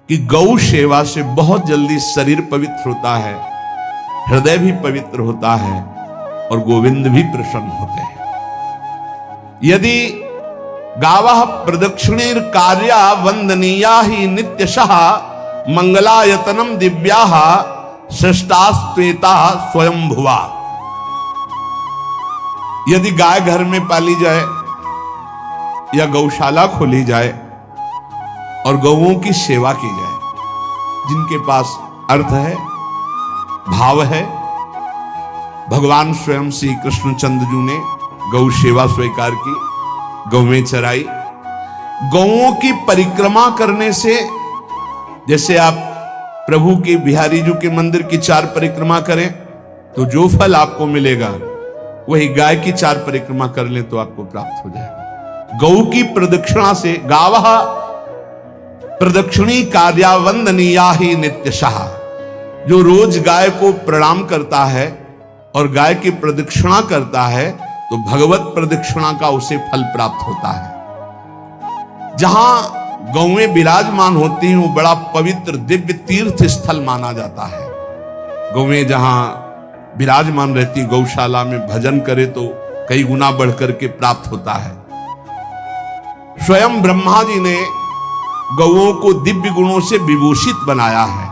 कि गौ सेवा से बहुत जल्दी शरीर पवित्र होता है, हृदय भी पवित्र होता है और गोविंद भी प्रसन्न होते हैं। यदि गावः प्रदक्षिणेर कार्या वंदनीया ही नित्यशः मंगलायतनम दिव्याः श्रेष्ठास्त्वेता स्वयंभुवा। यदि गाय घर में पाली जाए या गौशाला खोली जाए और गौओं की सेवा की जाए, जिनके पास अर्थ है, भाव है, भगवान स्वयं श्री कृष्णचंद्र जी ने गौ सेवा स्वीकार की, गौवें चराई। गौओं की परिक्रमा करने से, जैसे आप प्रभु के बिहारी जी के मंदिर की 4 परिक्रमा करें तो जो फल आपको मिलेगा वही गाय की 4 परिक्रमा कर लें तो आपको प्राप्त हो जाएगा। गौ की प्रदक्षिणा से, गावः प्रदक्षिणी कार्या वंदनीया ही नित्यशः, जो रोज गाय को प्रणाम करता है और गाय की प्रदक्षिणा करता है तो भगवत प्रदक्षिणा का उसे फल प्राप्त होता है। जहां गौएं विराजमान होती हैं वो बड़ा पवित्र दिव्य तीर्थ स्थल माना जाता है। गौएं जहां विराजमान रहती, गौशाला में भजन करे तो कई गुना बढ़कर के प्राप्त होता है। स्वयं ब्रह्मा जी ने गौओं को दिव्य गुणों से विभूषित बनाया है।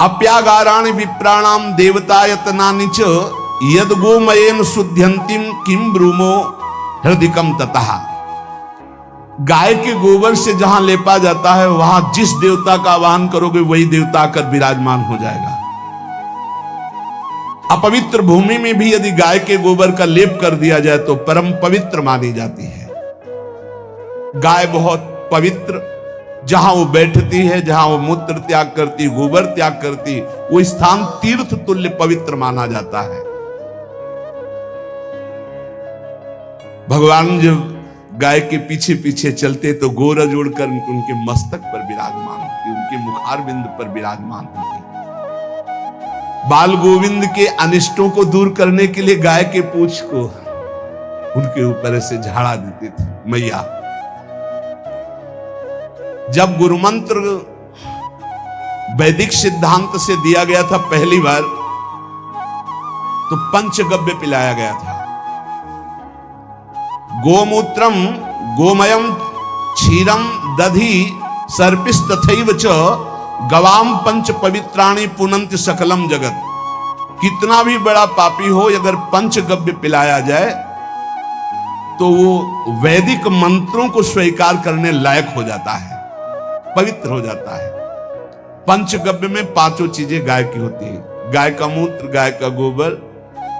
अप्यागाराणि विप्राणाम देवतायतनानि च यद गोमयेन शुद्ध्यन्तिम किम ब्रूमो हृदिकम ततः। गाय के गोबर से जहां लेपा जाता है वहां जिस देवता का आवाहन करोगे वही देवता आकर विराजमान हो जाएगा। अपवित्र भूमि में भी यदि गाय के गोबर का लेप कर दिया जाए तो परम पवित्र मानी जाती है। गाय बहुत पवित्र, जहां वो बैठती है, जहां वो मूत्र त्याग करती, गोबर त्याग करती, वो स्थान तीर्थ तुल्य पवित्र माना जाता है। भगवान जब गाय के पीछे पीछे चलते तो गोरज उड़कर उनके मस्तक पर विराजमान होती, उनके मुखार बिंद पर विराजमान होती। बाल गोविंद के अनिष्टों को दूर करने के लिए गाय के पूंछ को उनके ऊपर से झाड़ा देती थी मैया। जब गुरु मंत्र वैदिक सिद्धांत से दिया गया था पहली बार तो पंचगव्य पिलाया गया था। गोमूत्रम गोमयम क्षीरम दधि सर्पिस तथैव च गवाम पंच पवित्राणि पुनन्ति सकलम जगत। कितना भी बड़ा पापी हो, अगर पंचगव्य पिलाया जाए तो वो वैदिक मंत्रों को स्वीकार करने लायक हो जाता है, पवित्र हो जाता है। पंचगव्य में 5 चीजें गाय की होती है। गाय का मूत्र, गाय का गोबर,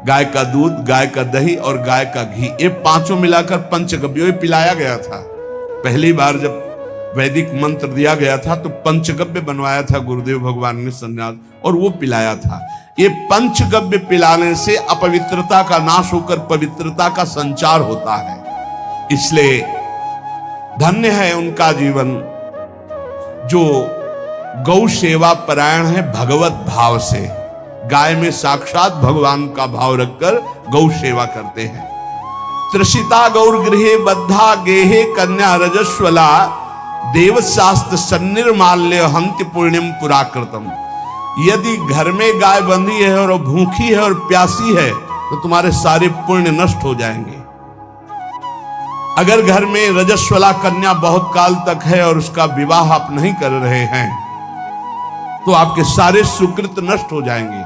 गाय का दूध, गाय का दही और गाय का घी, ये 5 मिलाकर पंचगव्य पिलाया गया था। पहली बार जब वैदिक मंत्र दिया गया था तो पंचगव्य बनवाया था गुरुदेव भगवान ने सन्यास, और वो पिलाया था। ये पंचगव्य पिलाने से अपवित्रता का नाश होकर पवित्रता का संचार होता है। इसलिए धन्य है उनका जीवन जो गौ सेवा परायण है भगवत भाव से। गाय में साक्षात भगवान का भाव रखकर गौ सेवा करते हैं। त्रिषिता गौर गृहे बद्धा गेहे कन्या रजस्वला देवशास्त्र सन्निर्माल्य हंति पुण्यम पुराकृतम। यदि घर में गाय बंधी है और भूखी है और प्यासी है तो तुम्हारे सारे पुण्य नष्ट हो जाएंगे। अगर घर में रजस्वला कन्या बहुत काल तक है और उसका विवाह आप नहीं कर रहे हैं तो आपके सारे सुकृत नष्ट हो जाएंगे।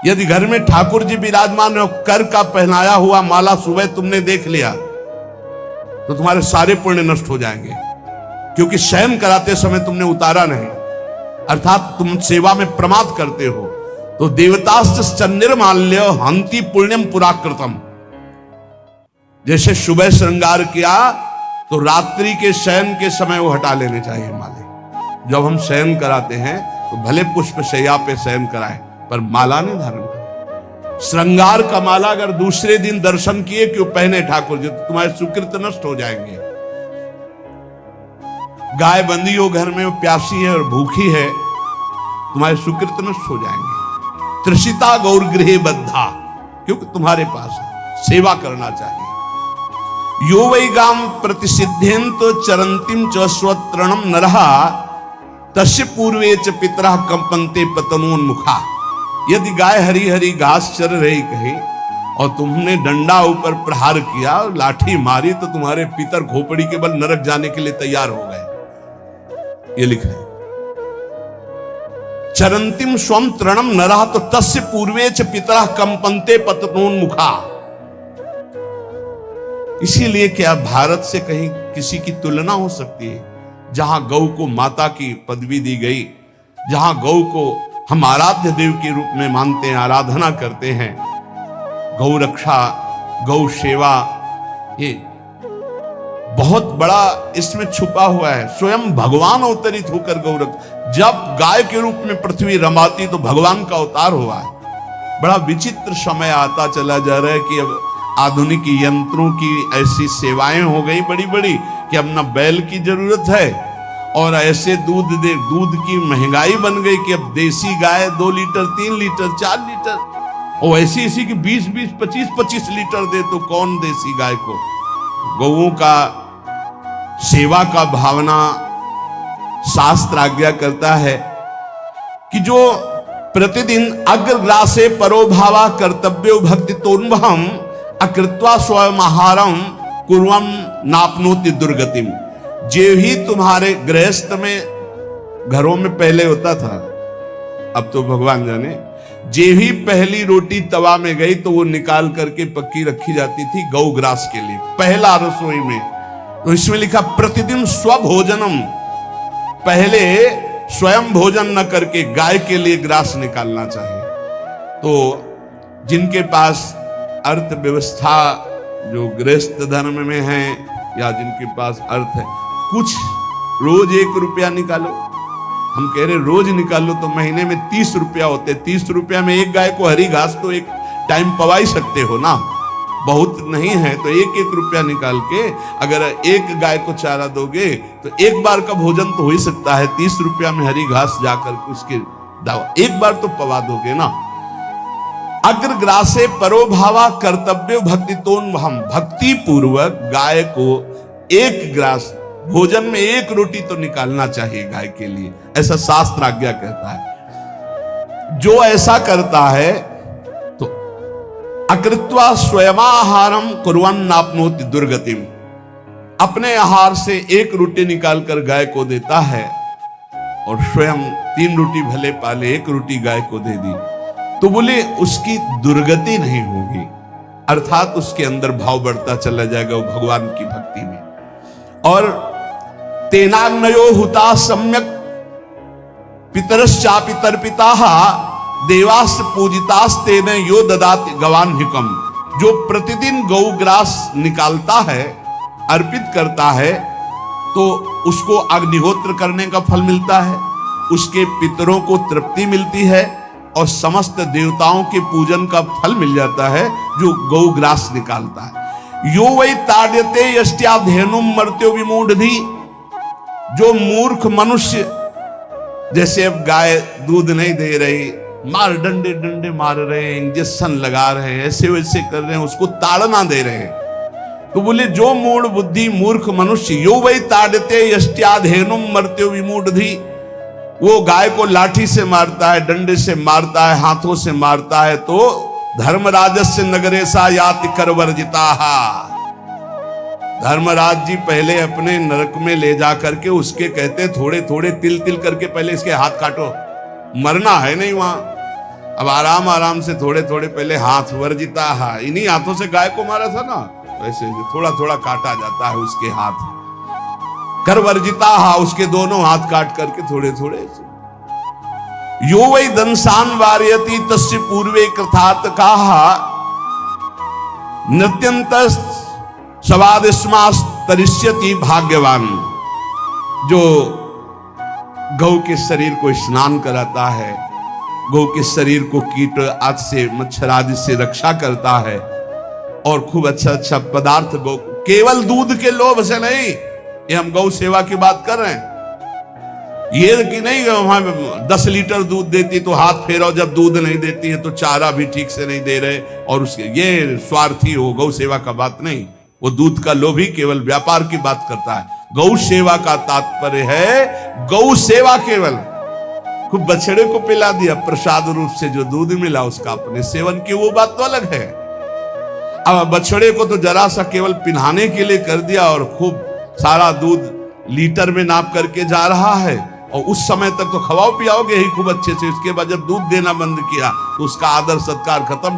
यदि घर में ठाकुर जी विराजमान हो, कर का पहनाया हुआ माला सुबह तुमने देख लिया तो तुम्हारे सारे पुण्य नष्ट हो जाएंगे, क्योंकि शयन कराते समय तुमने उतारा नहीं, अर्थात तुम सेवा में प्रमाद करते हो। तो देवतास्त्र सन्निर्माल्य हंति पुण्यम पुराकृतम। जैसे सुबह श्रृंगार किया तो रात्रि के शयन के समय वो हटा लेने चाहिए माले। जब हम शयन कराते हैं तो भले पुष्प शैया पे शयन कराएं पर माला नहीं धारण करें। श्रृंगार का माला अगर दूसरे दिन दर्शन किए क्यों पहने ठाकुर जी, तो तुम्हारे सुकृत नष्ट हो जाएंगे। गाय बंदी हो घर में, वो प्यासी है और भूखी है, तुम्हारे सुकृत नष्ट हो जाएंगे। त्रिषिता गौर गृहे बद्धा, क्योंकि तुम्हारे पास है, सेवा करना चाहिए। यो वै गाम प्रतिसिद्धेन तो चरंतिम च स्वतरणम नरहा तस्य पूर्वे च पितरः कंपन्ते पतनोन्मुखा। यदि गाय हरी हरी घास चर रही कहीं और तुमने डंडा ऊपर प्रहार किया और लाठी मारी तो तुम्हारे पितर खोपड़ी के बल नरक जाने के लिए तैयार हो गए। ये लिखा है चरंतिम स्वम तृणम नरः तो तस्य पूर्वे च पितरः कंपन्ते पतनोन्मुखा। इसीलिए क्या भारत से कहीं किसी की तुलना हो सकती है जहां गौ को माता की पदवी दी गई, जहां गौ को हम आराध्य देव के रूप में मानते हैं, आराधना करते हैं। गौ रक्षा, गौ सेवा, ये बहुत बड़ा इसमें छुपा हुआ है। स्वयं भगवान अवतरित होकर गौ रक्षा, जब गाय के रूप में पृथ्वी रमाती तो भगवान का अवतार हुआ है। बड़ा विचित्र समय आता चला जा रहा है कि अब आधुनिक यंत्रों की ऐसी सेवाएं हो गई बड़ी बड़ी कि अब न बैल की जरूरत है और ऐसे दूध की महंगाई बन गई कि अब देसी गाय 2 लीटर 3 लीटर 4 लीटर और ऐसी ऐसी कि 20-20 25-25 लीटर दे तो कौन देसी गाय को। गौओं का सेवा का भावना शास्त्र आज्ञा करता है कि जो प्रतिदिन अग्रग्रासे परोभावा कर्तव्यो भक्ति तोन्वहम अकृत्वा स्वयं आहारम कुर्वम नापनोति दुर्गतिम। जे ही तुम्हारे गृहस्थ में घरों में पहले होता था, अब तो भगवान जाने, जे ही पहली रोटी तवा में गई तो वो निकाल करके पक्की रखी जाती थी गौग्रास के लिए, पहला रसोई में। तो इसमें लिखा प्रतिदिन स्वभोजनम, पहले स्वयं भोजन न करके गाय के लिए ग्रास निकालना चाहिए। तो जिनके पास अर्थव्यवस्था जो गृहस्थ धर्म में है या जिनके पास अर्थ है, कुछ रोज 1 रुपया निकालो। हम कह रहे रोज निकालो तो महीने में 30 रुपया होते। 30 रुपया में एक गाय को हरी घास तो एक टाइम पवा ही सकते हो ना, बहुत नहीं है तो 1-1 रुपया निकाल के अगर एक गाय को चारा दोगे तो एक बार का भोजन तो हो ही सकता है। 30 रुपया में हरी घास जाकर उसके दावा एक बार तो पवा दोगे ना। अग्रग्रासे परोभावा कर्तव्य भक्ति तोन्वहम, भक्ति पूर्वक गाय को 1 ग्रास भोजन में 1 रोटी तो निकालना चाहिए गाय के लिए, ऐसा शास्त्र आज्ञा कहता है। जो ऐसा करता है तो अकृत्वा स्वयमाहारम कुर्वन् नाप्नोति दुर्गतिम, अपने आहार से 1 रोटी निकालकर गाय को देता है और स्वयं 3 रोटी भले पाले 1 रोटी गाय को दे दी तो बोले उसकी दुर्गति नहीं होगी, अर्थात उसके अंदर भाव बढ़ता चला जाएगा वो भगवान की भक्ति में। और तेनाग्नयो हुता सम्यक पितरश्चापि तर्पिताः देवास् पूजितास्तेन यो ददाति गवान्हिकम। जो प्रतिदिन गौग्रास निकालता है, अर्पित करता है, तो उसको अग्निहोत्र करने का फल मिलता है, उसके पितरों को तृप्ति मिलती है और समस्त देवताओं के पूजन का फल मिल जाता है जो गौग्रास निकालता है। यो वै ताड्यते यष्ट्याधेनुम मर्त्यो विमूढ़धि। जो मूर्ख मनुष्य, जैसे अब गाय दूध नहीं दे रही, मार डंडे डंडे मार रहे हैं, इंजेक्शन लगा रहे हैं, ऐसे वैसे कर रहे हैं, उसको ताड़ना दे रहे हैं। तो बोले जो मूढ़ बुद्धि मूर्ख मनुष्य, यो वै ताड्यते यष्ट्याधेनुम मर्त्यो विमूढ़धि, वो गाय को लाठी से मारता है, डंडे से मारता है, हाथों से मारता है, तो धर्मराजस्य नगरेशा याति करवर्जिताः। धर्मराज जी पहले अपने नरक में ले जा करके उसके कहते थोड़े थोड़े तिल तिल करके पहले इसके हाथ काटो, मरना है नहीं वहां, अब आराम आराम से थोड़े थोड़े पहले हाथ वर्जिताः, इन्हीं हाथों से गाय को मारा था ना, वैसे थोड़ा थोड़ा काटा जाता है उसके हाथ। कर वर्जिता, उसके दोनों हाथ काट करके थोड़े थोड़े। यो वै दंसान वारयति तस्य पूर्वे कृतार्थ काः नृत्यंत सवादिस्मास् तरिष्यति भाग्यवान। जो गौ के शरीर को स्नान कराता है, गौ के शरीर को कीट आदि से मच्छर आदि से रक्षा करता है और खूब अच्छा अच्छा पदार्थ गौ, केवल दूध के लोभ से नहीं, ये हम गौ सेवा की बात कर रहे हैं। ये कि नहीं वहां 10 लीटर दूध देती तो हाथ फेरो, जब दूध नहीं देती है तो चारा भी ठीक से नहीं दे रहे और उसके ये स्वार्थी हो, गौ सेवा का बात नहीं। वो दूध का लोभी केवल व्यापार की बात करता है। गौ सेवा का तात्पर्य है गौ सेवा केवल, खूब बछड़े को पिला दिया प्रसाद रूप से जो दूध मिला उसका अपने सेवन की, वो बात तो अलग है। अब बछड़े को तो जरा सा केवल पिन्हाने के लिए कर दिया और खूब सारा दूध लीटर में नाप करके जा रहा है, और उस समय तक तो खवाओ पियाओगे ही खूब अच्छे से। उसके बाद जब दूध देना बंद किया तो उसका आदर सत्कार खत्म,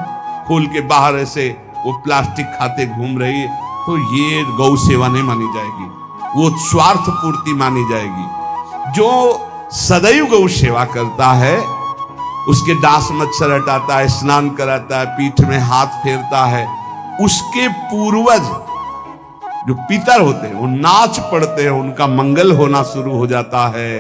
खोल के बाहर ऐसे वो प्लास्टिक खाते घूम रही है, तो ये गौ सेवा नहीं मानी जाएगी, वो स्वार्थ पूर्ति मानी जाएगी। जो सदैव गौ सेवा करता है, उसके डांस मच्छर हटाता है, स्नान कराता है, पीठ में हाथ फेरता है, उसके पूर्वज जो पितर होते हैं वो नाच पड़ते हैं, उनका मंगल होना शुरू हो जाता है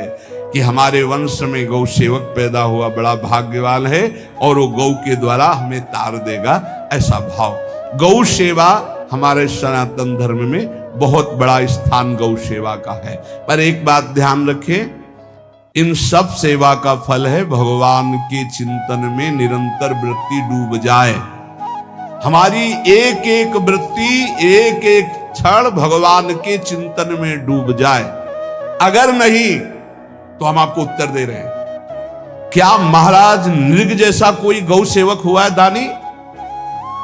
कि हमारे वंश में गौ सेवक पैदा हुआ, बड़ा भाग्यवान है और वो गौ के द्वारा हमें तार देगा, ऐसा भाव। गौ सेवा हमारे सनातन धर्म में बहुत बड़ा स्थान गौ सेवा का है। पर एक बात ध्यान रखें, इन सब सेवा का फल है भगवान के चिंतन में निरंतर वृत्ति डूब जाए। हमारी एक एक वृत्ति, एक एक क्षण भगवान के चिंतन में डूब जाए। अगर नहीं तो हम आपको उत्तर दे रहे हैं, क्या महाराज नृग जैसा कोई गौ सेवक हुआ है दानी?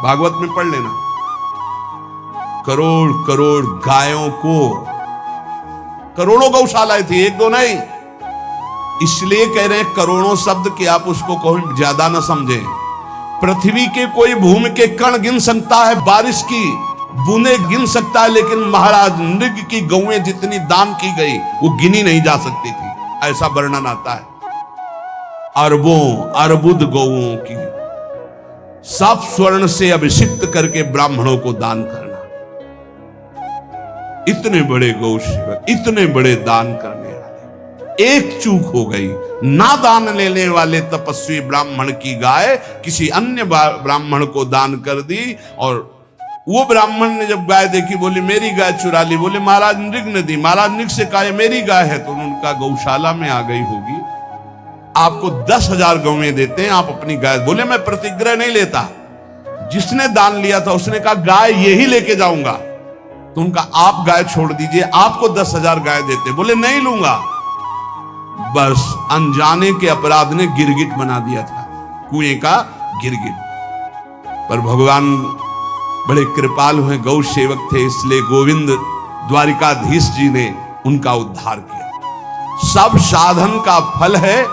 भागवत में पढ़ लेना, करोड़ करोड़ गायों को, करोड़ों गौशालाएं थी, एक दो नहीं। इसलिए कह रहे हैं करोड़ों शब्द कि आप उसको कहीं ज्यादा ना समझें। पृथ्वी के कोई भूमि के कण गिन सकता है, बारिश की बूंदे गिन सकता है, लेकिन महाराज नृग की गौएं जितनी दान की गई वो गिनी नहीं जा सकती थी, ऐसा वर्णन आता है। अरबों अर्बुद गौओं की सब स्वर्ण से अभिषिक्त करके ब्राह्मणों को दान करना। इतने बड़े गौ सेवक, इतने बड़े दान करने वाले, एक चूक हो गई, ना दान लेने वाले तपस्वी ब्राह्मण की गाय किसी अन्य ब्राह्मण को दान कर दी, और वो ब्राह्मण ने जब गाय देखी बोली मेरी गाय चुरा ली। बोले महाराज नृग ने दी। महाराज नृग से कहा मेरी गाय है, तो उनका गौशाला में आ गई होगी, आपको 10,000 गौएं देते हैं, आप अपनी गाय। बोले मैं प्रतिग्रह नहीं लेता। जिसने दान लिया था उसने कहा गाय यही लेके जाऊंगा, तो उनका आप गाय छोड़ दीजिए, आपको 10,000 गाय देते। बोले नहीं लूंगा। बस अनजाने के अपराध ने गिरगिट बना दिया था, कुएं का गिरगिट। पर भगवान बड़े कृपालु हैं, गौ सेवक थे, इसलिए गोविंद द्वारिकाधीश जी ने उनका उद्धार किया। सब साधन का फल है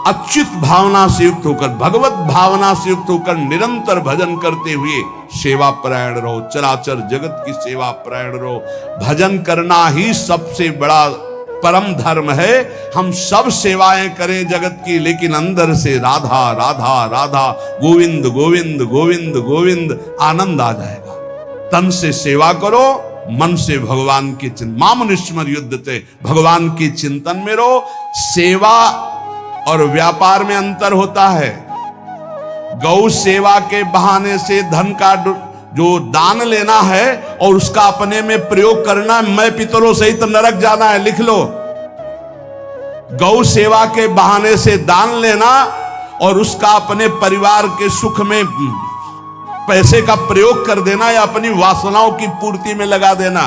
अच्युत भावना से युक्त होकर, भगवत भावना से युक्त होकर निरंतर भजन करते हुए सेवा परायण रहो, चराचर जगत की सेवा परायण रहो। भजन करना ही सबसे बड़ा परम धर्म है। हम सब सेवाएं करें जगत की, लेकिन अंदर से राधा राधा राधा, गोविंद गोविंद गोविंद गोविंद, आनंद आ जाएगा। तन से सेवा करो, मन से भगवान के चिंतन, मामनुष्मर युद्धते, भगवान के चिंतन में रहो। सेवा और व्यापार में अंतर होता है। गौ सेवा के बहाने से धन का जो दान लेना है और उसका अपने में प्रयोग करना है, मैं पितरों सहित नरक जाना है, लिख लो। गौ सेवा के बहाने से दान लेना और उसका अपने परिवार के सुख में पैसे का प्रयोग कर देना या अपनी वासनाओं की पूर्ति में लगा देना।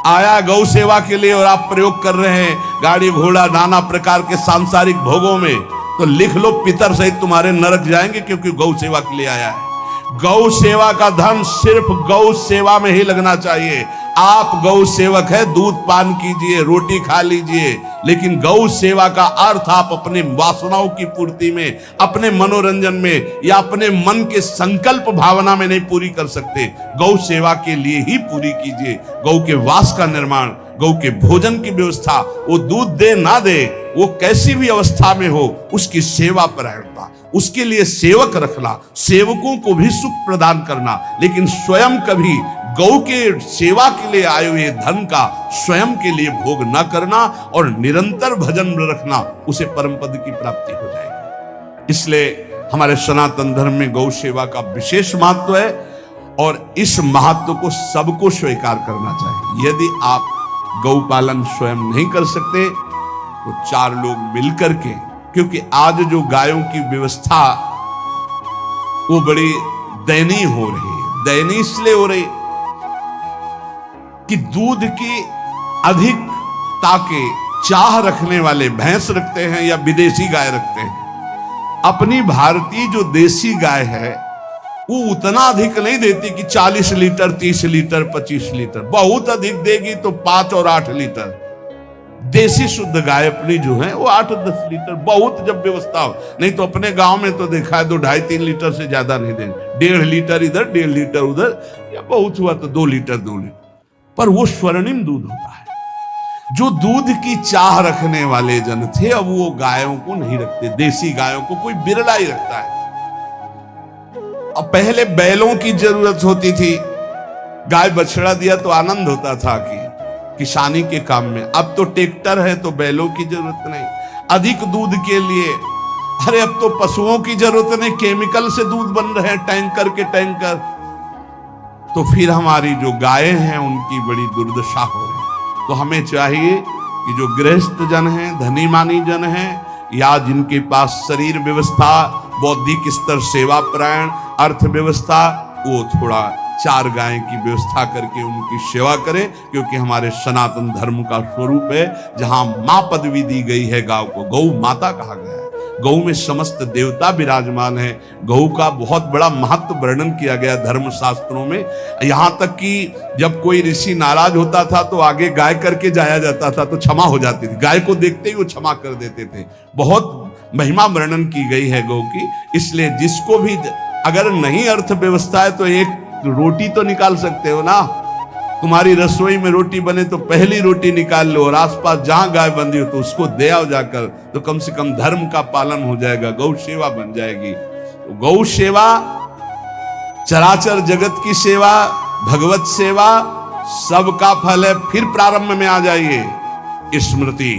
आया गौ सेवा के लिए और आप प्रयोग कर रहे हैं गाड़ी घोड़ा नाना प्रकार के सांसारिक भोगों में, तो लिख लो पितर सहित तुम्हारे नरक जाएंगे, क्योंकि गौ सेवा के लिए आया है। गौ सेवा का धन सिर्फ गौ सेवा में ही लगना चाहिए। आप गौ सेवक है, दूध पान कीजिए, रोटी खा लीजिए, लेकिन गौ सेवा का अर्थ आप अपने वासनाओं की पूर्ति में, अपने मनोरंजन में या अपने मन के संकल्प भावना में नहीं पूरी कर सकते। गौ सेवा के लिए ही पूरी कीजिए। गौ के वास का निर्माण, गौ के भोजन की व्यवस्था, वो दूध दे ना दे, वो कैसी भी अवस्था में हो, उसकी सेवा परायणता, उसके लिए सेवक रखना, सेवकों को भी सुख प्रदान करना, लेकिन स्वयं कभी गौ के सेवा के लिए आए हुए धन का स्वयं के लिए भोग न करना और निरंतर भजन में रखना, उसे परम पद की प्राप्ति हो जाएगी। इसलिए हमारे सनातन धर्म में गौ सेवा का विशेष महत्व है और इस महत्व को सबको स्वीकार करना चाहिए। यदि आप गौ पालन स्वयं नहीं कर सकते तो 4 लोग मिलकर के, क्योंकि आज जो गायों की व्यवस्था वो बड़ी दयनीय हो रही है। दयनीय इसलिए हो रही कि दूध की अधिक ताकि चाह रखने वाले भैंस रखते हैं या विदेशी गाय रखते हैं। अपनी भारतीय जो देसी गाय है वो उतना अधिक नहीं देती कि 40 लीटर 30 लीटर 25 लीटर, बहुत अधिक देगी तो 5 और 8 लीटर। देसी शुद्ध गाय अपनी जो है वो 8-10 लीटर, बहुत जब व्यवस्था हो। नहीं तो अपने गांव में तो देखा है 2-2.5-3 लीटर से ज्यादा नहीं देंगे, 1.5 लीटर इधर 1.5 लीटर उधर, या बहुत हुआ तो 2 लीटर 2 लीटर। पर वो स्वर्णिम दूध होता है। जो दूध की चाह रखने वाले जन थे अब वो गायों को नहीं रखते, देसी गायों को कोई बिरला ही रखता है। अब पहले बैलों की जरूरत होती थी, गाय बछड़ा दिया तो आनंद होता था कि किसानी के काम में। अब तो ट्रैक्टर है तो बैलों की जरूरत नहीं। अधिक दूध के लिए अरे अब तो पशुओं की जरूरत नहीं, केमिकल से दूध बन रहे हैं, टैंकर के टैंकर। तो फिर हमारी जो गायें हैं उनकी बड़ी दुर्दशा हो रही। तो हमें चाहिए कि जो गृहस्थ जन हैं, धनी मानी जन हैं, या जिनके पास शरीर व्यवस्था, बौद्धिक स्तर, सेवा परायण, अर्थव्यवस्था, वो थोड़ा 4 गाय की व्यवस्था करके उनकी सेवा करें, क्योंकि हमारे सनातन धर्म का स्वरूप है। जहां मां पदवी दी गई है गांव को, गौ माता कहा गया है। गौ में समस्त देवता विराजमान है। गौ का बहुत बड़ा महत्व वर्णन किया गया धर्म शास्त्रों में। यहां तक कि जब कोई ऋषि नाराज होता था तो आगे गाय करके जाया जाता था तो क्षमा हो जाती थी। गाय को देखते ही वो क्षमा कर देते थे। बहुत महिमा वर्णन की गई है गौ की। इसलिए जिसको भी अगर नहीं अर्थव्यवस्था है तो एक रोटी तो निकाल सकते हो ना। तुम्हारी रसोई में रोटी बने तो पहली रोटी निकाल लो, और आसपास जहां गाय बंधी हो तो उसको दे आओ जाकर, तो कम से कम धर्म का पालन हो जाएगा, गौ सेवा बन जाएगी। तो गौ सेवा, चराचर जगत की सेवा, भगवत सेवा, सबका फल है। फिर प्रारंभ में आ जाइए स्मृति।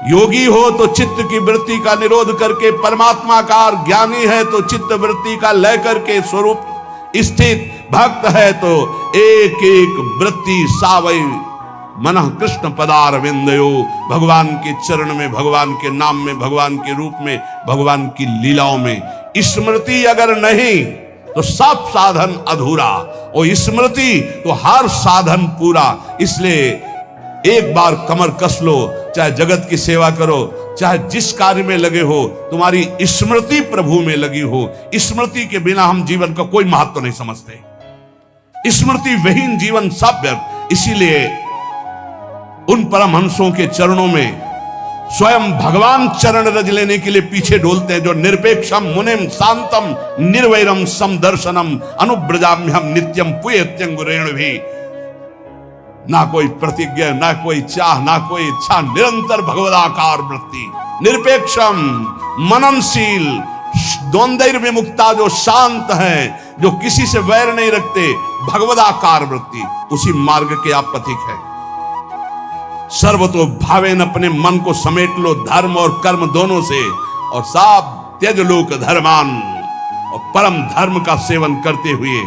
योगी हो तो चित्त की वृत्ति का निरोध करके परमात्माकार, ज्ञानी है तो चित्त वृत्ति का लय करके स्वरूप स्थित, भक्त है तो एक एक वृत्ति सावई मनः कृष्ण पदार विंदयो। भगवान के चरण में, भगवान के नाम में, भगवान के रूप में, भगवान की लीलाओं में स्मृति अगर नहीं तो सब साधन अधूरा, और स्मृति तो हर साधन पूरा। इसलिए एक बार कमर कस लो, चाहे जगत की सेवा करो, चाहे जिस कार्य में लगे हो, तुम्हारी स्मृति प्रभु में लगी हो। स्मृति के बिना हम जीवन का कोई महत्व नहीं समझते। स्मृति विहीन जीवन सब व्यर्थ। इसीलिए उन परमहंसों के चरणों में स्वयं भगवान चरण रज लेने के लिए पीछे डोलते हैं, जो निरपेक्षम मुनिम शांतम निर्वैरम समदर्शनम अनुब्रजाम्यहम नित्यम पुयत्यंगुरेण भी। ना कोई प्रतिज्ञा, ना कोई चाह, ना कोई इच्छा, निरंतर भगवदाकार वृत्ति, निरपेक्षम मननशील, द्वंद्व विमुक्ता, जो शांत है, जो किसी से वैर नहीं रखते, भगवदाकार वृत्ति, उसी मार्ग के आप पथिक है। सर्वतो भावेन, अपने मन को समेट लो धर्म और कर्म दोनों से, और साब त्यज लोक धर्मान, और परम धर्म का सेवन करते हुए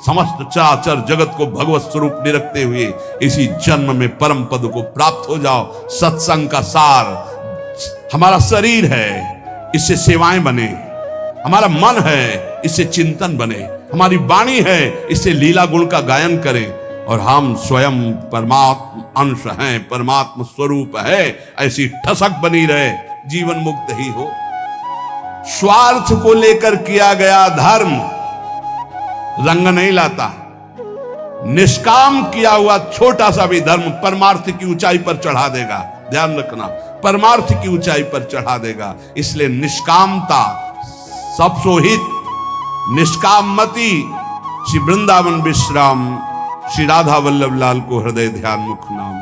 समस्त चराचर जगत को भगवत स्वरूप में रखते हुए इसी जन्म में परम पद को प्राप्त हो जाओ। सत्संग का सार हमारा शरीर है, इससे सेवाएं बने। हमारा मन है, इससे चिंतन बने। हमारी वाणी है, इससे लीला गुण का गायन करें। और हम स्वयं परमात्मा अंश हैं, परमात्मा स्वरूप है, ऐसी ठसक बनी रहे, जीवन मुक्त ही हो। स्वार्थ को लेकर किया गया धर्म रंग नहीं लाता। निष्काम किया हुआ छोटा सा भी धर्म परमार्थ की ऊंचाई पर चढ़ा देगा। ध्यान रखना, परमार्थ की ऊंचाई पर चढ़ा देगा। इसलिए निष्कामता सब सोहित, निष्कामति। श्री वृंदावन विश्राम श्री राधा वल्लभ लाल को हृदय ध्यान मुख नाम।